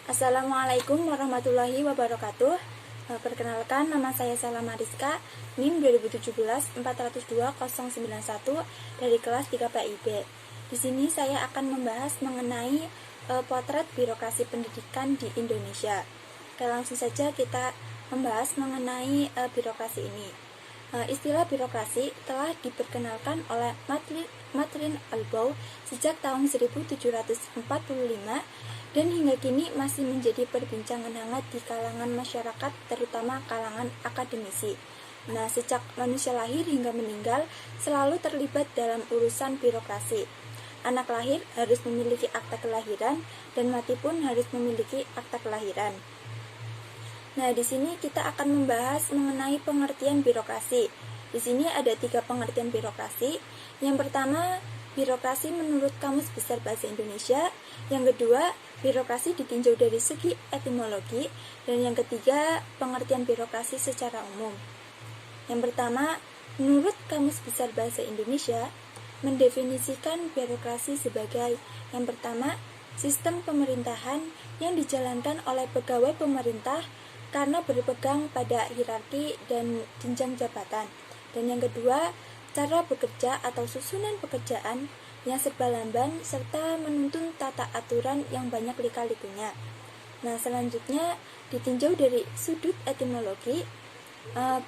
Assalamualaikum warahmatullahi wabarakatuh. Perkenalkan, nama saya Salama Rizka, NIM 2017-402-091 dari kelas 3 PIB. Di sini saya akan membahas mengenai potret birokrasi pendidikan di Indonesia. Oke, langsung saja kita membahas mengenai birokrasi ini. Istilah birokrasi telah diperkenalkan oleh Matlin Albaugh sejak tahun 1745 dan hingga kini masih menjadi perbincangan hangat di kalangan masyarakat, terutama kalangan akademisi. Nah, sejak manusia lahir hingga meninggal selalu terlibat dalam urusan birokrasi. Anak lahir harus memiliki akta kelahiran dan mati pun harus memiliki akta kelahiran. Nah, di sini kita akan membahas mengenai pengertian birokrasi. Di sini ada 3 pengertian birokrasi. Yang pertama, birokrasi menurut Kamus Besar Bahasa Indonesia. Yang kedua, birokrasi ditinjau dari segi etimologi. Dan yang ketiga, pengertian birokrasi secara umum. Yang pertama, menurut Kamus Besar Bahasa Indonesia, mendefinisikan birokrasi sebagai yang pertama, sistem pemerintahan yang dijalankan oleh pegawai pemerintah karena berpegang pada hierarki dan jenjang jabatan. Dan yang kedua, cara bekerja atau susunan pekerjaan yang serba lamban serta menuntun tata aturan yang banyak lika-likunya. Nah, selanjutnya ditinjau dari sudut etimologi,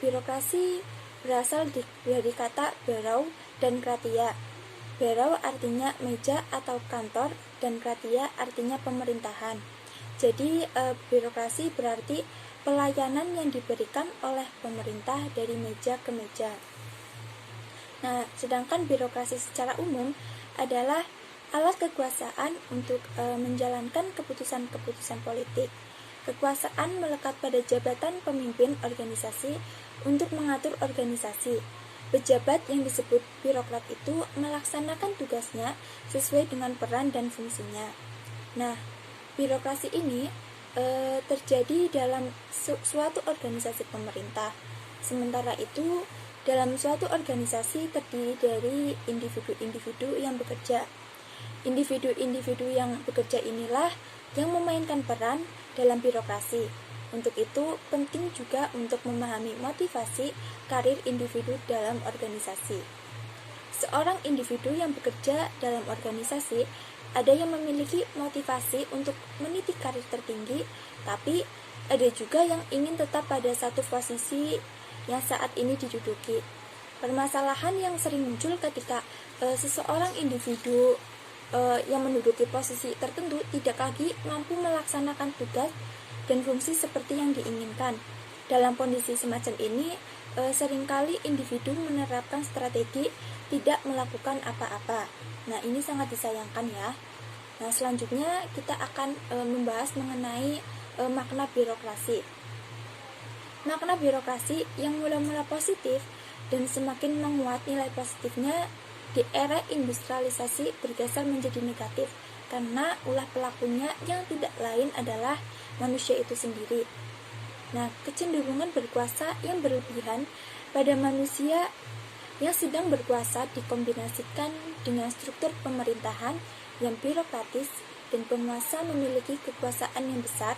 birokrasi berasal dari kata berau dan kratia. Berau artinya meja atau kantor dan kratia artinya pemerintahan. Jadi birokrasi berarti pelayanan yang diberikan oleh pemerintah dari meja ke meja. Nah, sedangkan birokrasi secara umum adalah alat kekuasaan untuk menjalankan keputusan-keputusan politik. Kekuasaan melekat pada jabatan pemimpin organisasi untuk mengatur organisasi. Pejabat yang disebut birokrat itu melaksanakan tugasnya sesuai dengan peran dan fungsinya. Nah, birokrasi ini terjadi dalam suatu organisasi pemerintah. Sementara itu, dalam suatu organisasi terdiri dari individu-individu yang bekerja. Individu-individu yang bekerja inilah yang memainkan peran dalam birokrasi. Untuk itu, penting juga untuk memahami motivasi karir individu dalam organisasi. Seorang individu yang bekerja dalam organisasi ada yang memiliki motivasi untuk meniti karir tertinggi, tapi ada juga yang ingin tetap pada satu posisi yang saat ini diduduki. Permasalahan yang sering muncul ketika seseorang individu yang menduduki posisi tertentu tidak lagi mampu melaksanakan tugas dan fungsi seperti yang diinginkan. Dalam kondisi semacam ini, seringkali individu menerapkan strategi tidak melakukan apa-apa. Nah, ini sangat disayangkan ya. Nah, selanjutnya kita akan membahas mengenai makna birokrasi. Makna birokrasi yang mula-mula positif dan semakin menguat nilai positifnya di era industrialisasi bergeser menjadi negatif karena ulah pelakunya yang tidak lain adalah manusia itu sendiri. Nah, kecenderungan berkuasa yang berlebihan pada manusia yang sedang berkuasa dikombinasikan dengan struktur pemerintahan yang birokratis dan penguasa memiliki kekuasaan yang besar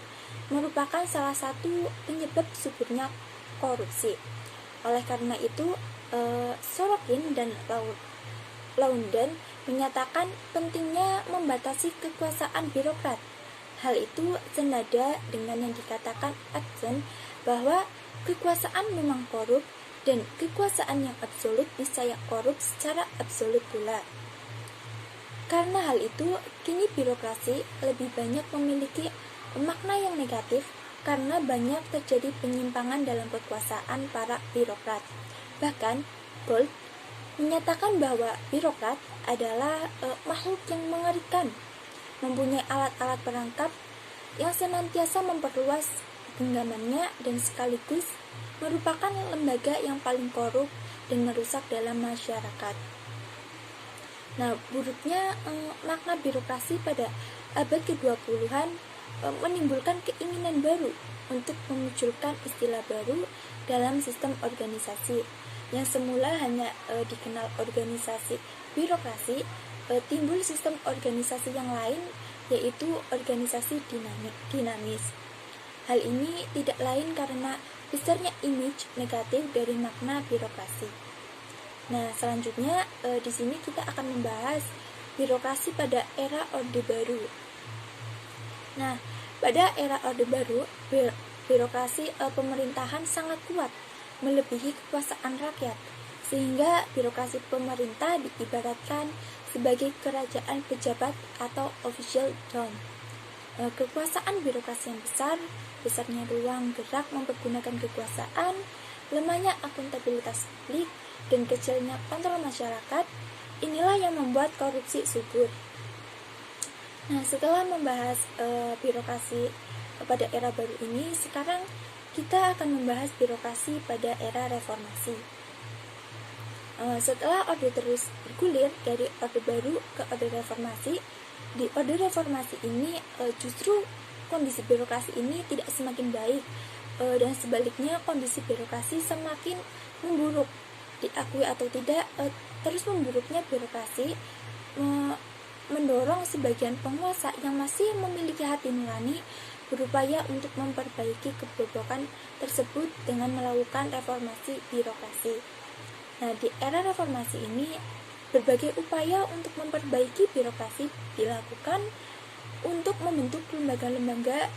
merupakan salah satu penyebab suburnya korupsi. Oleh karena itu, Sorokin dan Lounden menyatakan pentingnya membatasi kekuasaan birokrat. Hal itu senada dengan yang dikatakan Ibsen bahwa kekuasaan memang korup dan kekuasaan yang absolut niscaya korup secara absolut pula. Karena hal itu, kini birokrasi lebih banyak memiliki makna yang negatif karena banyak terjadi penyimpangan dalam kekuasaan para birokrat. Bahkan, Gold menyatakan bahwa birokrat adalah makhluk yang mengerikan, mempunyai alat-alat perangkap yang senantiasa memperluas genggamannya dan sekaligus merupakan lembaga yang paling korup dan merusak dalam masyarakat. Nah, buruknya makna birokrasi pada abad ke-20-an menimbulkan keinginan baru untuk memunculkan istilah baru dalam sistem organisasi yang semula hanya dikenal organisasi birokrasi, timbul sistem organisasi yang lain yaitu organisasi dinamis. Hal ini tidak lain karena besarnya image negatif dari makna birokrasi. Nah, selanjutnya di sini kita akan membahas birokrasi pada era Orde Baru. Nah, pada era Orde Baru, birokrasi pemerintahan sangat kuat, melebihi kekuasaan rakyat, sehingga birokrasi pemerintah diibaratkan sebagai kerajaan pejabat atau official dome. Kekuasaan birokrasi yang besar, besarnya ruang gerak mempergunakan kekuasaan, lemahnya akuntabilitas publik, dan kecilnya kontrol masyarakat, inilah yang membuat korupsi subur. Nah, setelah membahas birokrasi pada era baru ini, sekarang kita akan membahas birokrasi pada era reformasi. Setelah orde terus bergulir dari orde baru ke orde reformasi, di orde reformasi ini justru kondisi birokrasi ini tidak semakin baik, dan sebaliknya kondisi birokrasi semakin memburuk. Diakui atau tidak, terus memburuknya birokrasi mendorong sebagian penguasa yang masih memiliki hati nurani berupaya untuk memperbaiki kebobrokan tersebut dengan melakukan reformasi birokrasi. Nah, di era reformasi ini, berbagai upaya untuk memperbaiki birokrasi dilakukan untuk membentuk lembaga-lembaga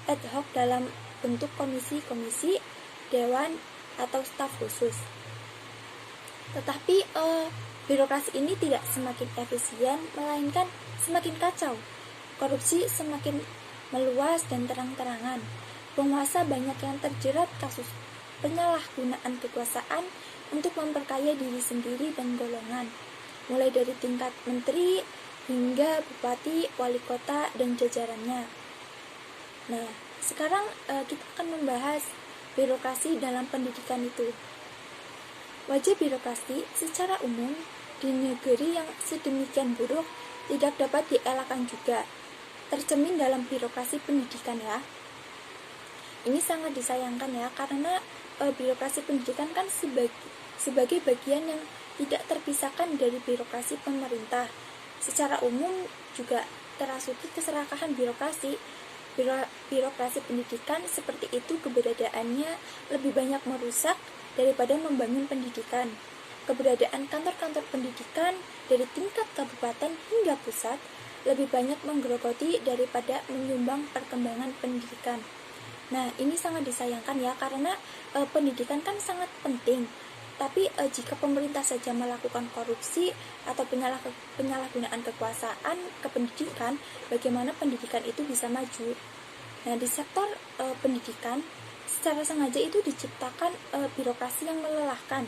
ad hoc dalam bentuk komisi-komisi, dewan, atau staf khusus. Tetapi birokrasi ini tidak semakin efisien, melainkan semakin kacau. Korupsi semakin meluas dan terang-terangan. Penguasa banyak yang terjerat kasus penyalahgunaan kekuasaan untuk memperkaya diri sendiri dan golongan, mulai dari tingkat menteri hingga bupati, wali kota, dan jajarannya. Nah, sekarang kita akan membahas birokrasi dalam pendidikan itu. Wajah birokrasi secara umum di negeri yang sedemikian buruk tidak dapat dielakkan juga, tercermin dalam birokrasi pendidikan ya. Ini sangat disayangkan ya, karena birokrasi pendidikan kan sebagai bagian yang tidak terpisahkan dari birokrasi pemerintah. Secara umum juga terasuki keserakahan birokrasi. Birokrasi pendidikan seperti itu keberadaannya lebih banyak merusak daripada membangun pendidikan. Keberadaan kantor-kantor pendidikan dari tingkat kabupaten hingga pusat lebih banyak menggerogoti daripada menyumbang perkembangan pendidikan. Nah, ini sangat disayangkan ya, karena pendidikan kan sangat penting. Tapi jika pemerintah saja melakukan korupsi atau penyalahgunaan kekuasaan ke pendidikan, bagaimana pendidikan itu bisa maju? Nah, di sektor pendidikan, secara sengaja itu diciptakan birokrasi yang melelahkan,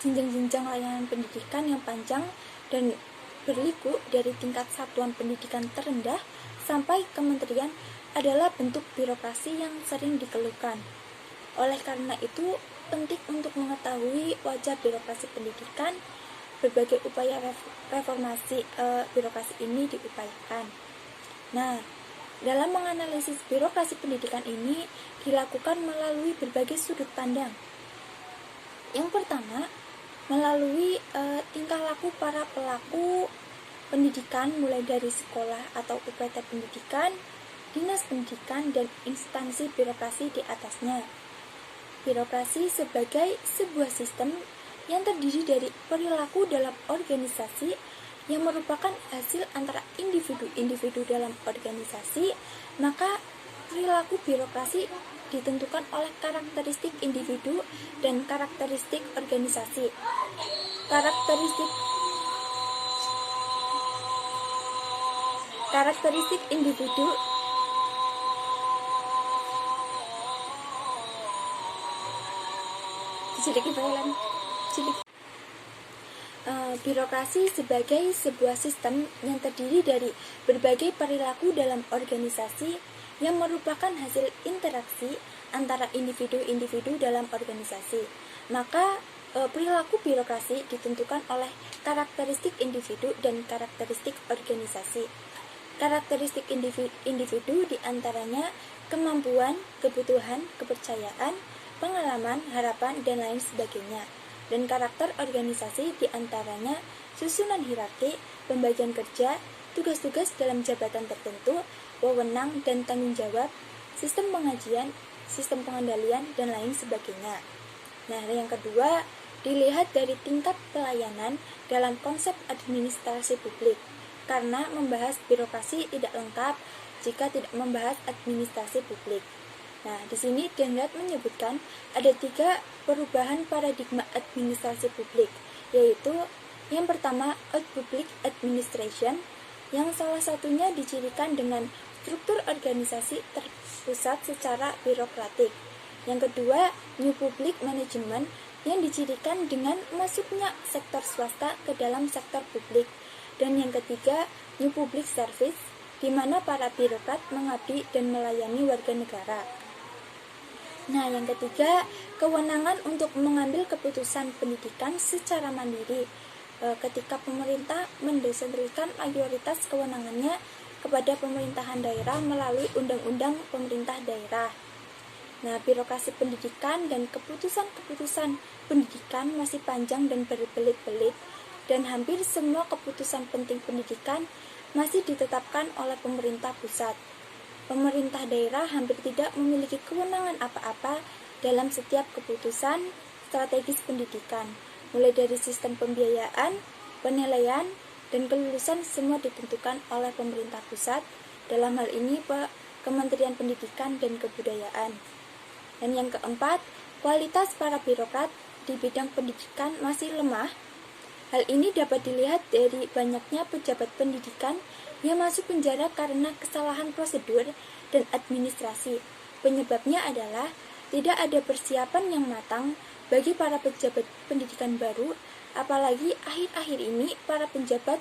jenjang-jenjang layanan pendidikan yang panjang dan berliku dari tingkat satuan pendidikan terendah sampai kementerian adalah bentuk birokrasi yang sering dikeluhkan. Oleh karena itu, penting untuk mengetahui wajah birokrasi pendidikan. Berbagai upaya reformasi birokrasi ini diupayakan. Nah, dalam menganalisis birokrasi pendidikan ini dilakukan melalui berbagai sudut pandang. Yang pertama, melalui tingkah laku para pelaku pendidikan, mulai dari sekolah atau UPT pendidikan, dinas pendidikan, dan instansi birokrasi di atasnya. Birokrasi sebagai sebuah sistem yang terdiri dari perilaku dalam organisasi yang merupakan hasil antara individu-individu dalam organisasi, maka perilaku birokrasi ditentukan oleh karakteristik individu dan karakteristik organisasi. Karakteristik individu birokrasi sebagai sebuah sistem yang terdiri dari berbagai perilaku dalam organisasi yang merupakan hasil interaksi antara individu-individu dalam organisasi. Maka perilaku birokrasi ditentukan oleh karakteristik individu dan karakteristik organisasi. Karakteristik individu diantaranya kemampuan, kebutuhan, kepercayaan, pengalaman, harapan, dan lain sebagainya. Dan karakter organisasi diantaranya susunan hierarki, pembagian kerja, tugas-tugas dalam jabatan tertentu, wewenang dan tanggung jawab, sistem pengajian, sistem pengendalian, dan lain sebagainya. Nah, yang kedua, dilihat dari tingkat pelayanan dalam konsep administrasi publik, karena membahas birokrasi tidak lengkap jika tidak membahas administrasi publik. Nah, di sini Dendrat menyebutkan ada 3 perubahan paradigma administrasi publik, yaitu yang pertama, out public administration, yang salah satunya dicirikan dengan struktur organisasi terpusat secara birokratik. Yang kedua, new public management, yang dicirikan dengan masuknya sektor swasta ke dalam sektor publik. Dan yang ketiga, new public service, di mana para birokrat mengabdi dan melayani warga negara. Nah, yang ketiga, kewenangan untuk mengambil keputusan pendidikan secara mandiri, ketika pemerintah mendesentralisasikan mayoritas kewenangannya kepada pemerintahan daerah melalui undang-undang pemerintah daerah. Nah, birokrasi pendidikan dan keputusan-keputusan pendidikan masih panjang dan berbelit-belit, dan hampir semua keputusan penting pendidikan masih ditetapkan oleh pemerintah pusat. Pemerintah daerah hampir tidak memiliki kewenangan apa-apa dalam setiap keputusan strategis pendidikan, mulai dari sistem pembiayaan, penilaian, dan kelulusan semua ditentukan oleh pemerintah pusat, dalam hal ini Kementerian Pendidikan dan Kebudayaan. Dan yang keempat, kualitas para birokrat di bidang pendidikan masih lemah. Hal ini dapat dilihat dari banyaknya pejabat pendidikan yang masuk penjara karena kesalahan prosedur dan administrasi. Penyebabnya adalah tidak ada persiapan yang matang bagi para pejabat pendidikan baru, apalagi akhir-akhir ini para pejabat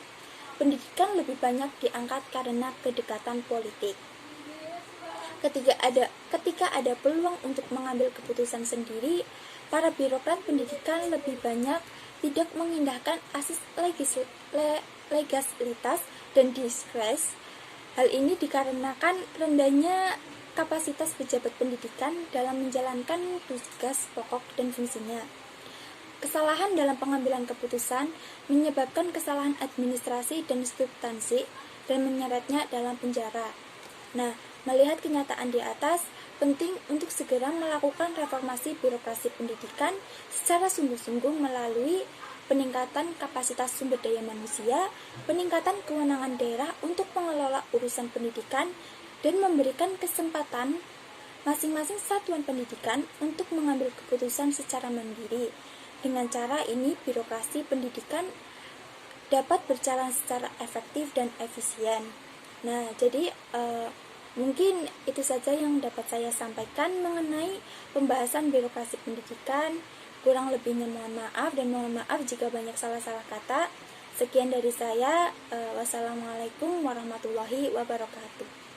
pendidikan lebih banyak diangkat karena kedekatan politik. Ketika ada peluang untuk mengambil keputusan sendiri, para birokrat pendidikan lebih banyak tidak mengindahkan asas legalitas dan diskresi. Hal ini dikarenakan rendahnya kapasitas pejabat pendidikan dalam menjalankan tugas pokok dan fungsinya. Kesalahan dalam pengambilan keputusan menyebabkan kesalahan administrasi dan substansi dan menyeretnya dalam penjara. Nah, melihat kenyataan di atas, penting untuk segera melakukan reformasi birokrasi pendidikan secara sungguh-sungguh melalui peningkatan kapasitas sumber daya manusia, peningkatan kewenangan daerah untuk mengelola urusan pendidikan, dan memberikan kesempatan masing-masing satuan pendidikan untuk mengambil keputusan secara mandiri. Dengan cara ini, birokrasi pendidikan dapat berjalan secara efektif dan efisien. Nah, jadi mungkin itu saja yang dapat saya sampaikan mengenai pembahasan birokrasi pendidikan. Kurang lebihnya mohon maaf, dan mohon maaf jika banyak salah-salah kata. Sekian dari saya. Wassalamualaikum warahmatullahi wabarakatuh.